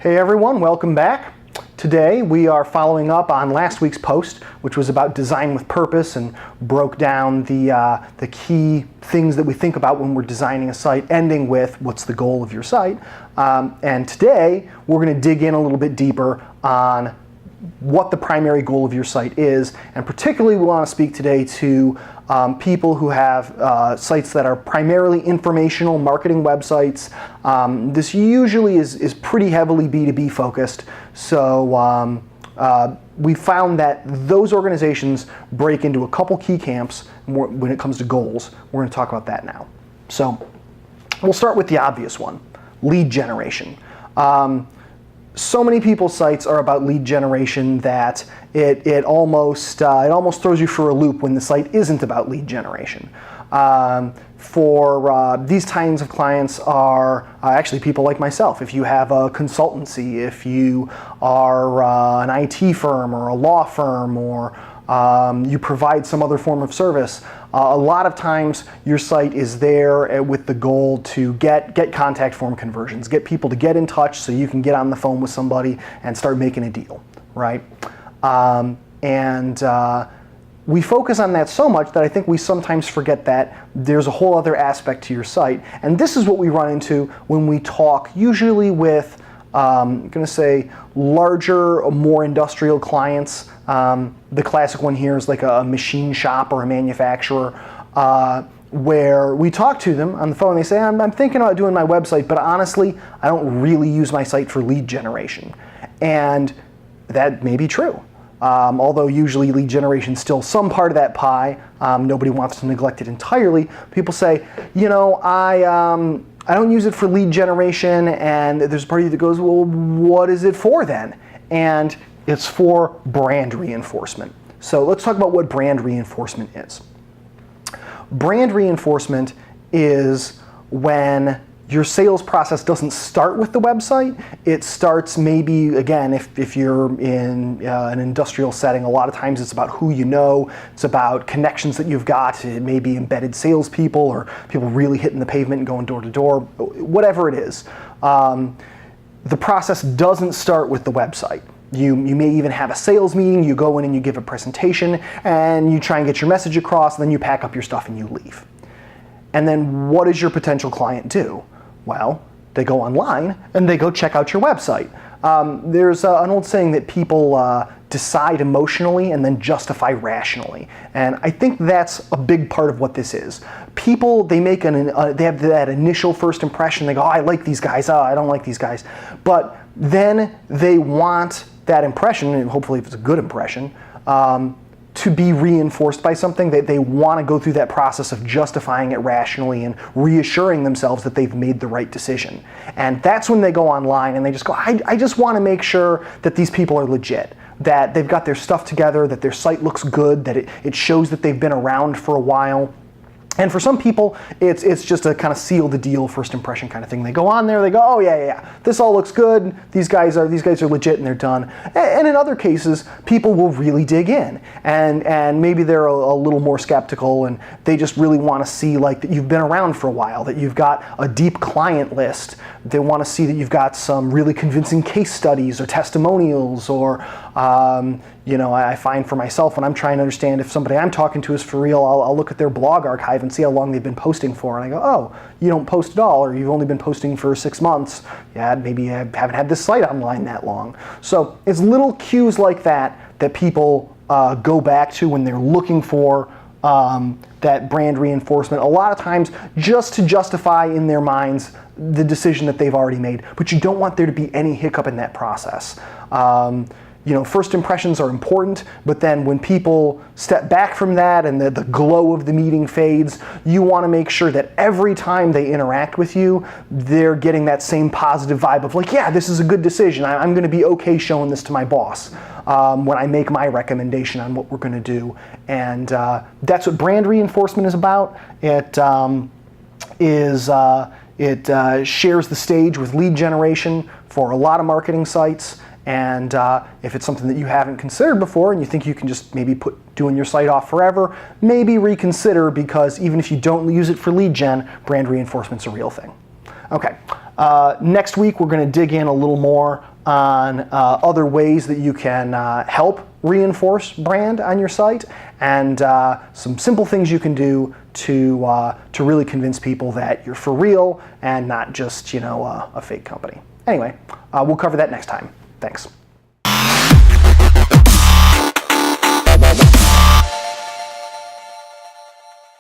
Hey everyone, welcome back. Today we are following up on last week's post, which was about design with purpose and broke down the key things that we think about when we're designing a site, ending with what's the goal of your site. And today we're going to dig in a little bit deeper on what the primary goal of your site is, and particularly we want to speak today to people who have sites that are primarily informational marketing websites. This usually is pretty heavily B2B focused, so we found that those organizations break into a couple key camps when it comes to goals. We're going to talk about that now. So we'll start with the obvious one, lead generation. So many people's sites are about lead generation that it almost throws you for a loop when the site isn't about lead generation. These kinds of clients are actually people like myself. If you have a consultancy, if you are an IT firm or a law firm, or you provide some other form of service, a lot of times your site is there with the goal to get contact form conversions, get people to get in touch so you can get on the phone with somebody and start making a deal, right? We focus on that so much that I think we sometimes forget that there's a whole other aspect to your site. And this is what we run into when we talk usually with I'm going to say larger, more industrial clients. The classic one here is like a machine shop or a manufacturer, where we talk to them on the phone. They say, I'm thinking about doing my website, but honestly, I don't really use my site for lead generation. And that may be true. Although usually lead generation is still some part of that pie. Nobody wants to neglect it entirely. People say, you know, I don't use it for lead generation, and there's a party that goes, well, what is it for then? And it's for brand reinforcement. So let's talk about what brand reinforcement is. Brand reinforcement is when your sales process doesn't start with the website. It starts maybe, again, if you're in an industrial setting, a lot of times it's about who you know, it's about connections that you've got. It may be embedded salespeople or people really hitting the pavement and going door to door, whatever it is. The process doesn't start with the website. You may even have a sales meeting, you go in and you give a presentation, and you try and get your message across, and then you pack up your stuff and you leave. And then what does your potential client do? Well, they go online and they go check out your website. There's an old saying that people decide emotionally and then justify rationally. And I think that's a big part of what this is. People, they have that initial first impression. They go, oh, I like these guys, oh, I don't like these guys. But then they want that impression, and hopefully if it's a good impression, to be reinforced by something. That they want to go through that process of justifying it rationally and reassuring themselves that they've made the right decision. And that's when they go online and they just go, I just want to make sure that these people are legit, that they've got their stuff together, that their site looks good, that it shows that they've been around for a while. And for some people, it's just a kind of seal the deal, first impression kind of thing. They go on there, they go, oh yeah, this all looks good. These guys are legit and they're done. And in other cases, people will really dig in, and maybe they're a little more skeptical, and they just really want to see like that you've been around for a while, that you've got a deep client list. They want to see that you've got some really convincing case studies or testimonials, or I find for myself when I'm trying to understand if somebody I'm talking to is for real, I'll look at their blog archive and see how long they've been posting for, and I go, oh, you don't post at all, or you've only been posting for 6 months. Yeah, maybe you haven't had this site online that long. So it's little cues like that people go back to when they're looking for that brand reinforcement, a lot of times just to justify in their minds the decision that they've already made. But you don't want there to be any hiccup in that process. First impressions are important, but then when people step back from that and the glow of the meeting fades, you want to make sure that every time they interact with you, they're getting that same positive vibe of like, yeah, this is a good decision. I'm going to be okay showing this to my boss when I make my recommendation on what we're going to do. And that's what brand reinforcement is about. It shares the stage with lead generation for a lot of marketing sites. And if it's something that you haven't considered before and you think you can just maybe put doing your site off forever, maybe reconsider, because even if you don't use it for lead gen, brand reinforcement's a real thing. Okay, Next week, we're going to dig in a little more on other ways that you can help reinforce brand on your site, and some simple things you can do to really convince people that you're for real and not just, a fake company. Anyway, we'll cover that next time. Thanks.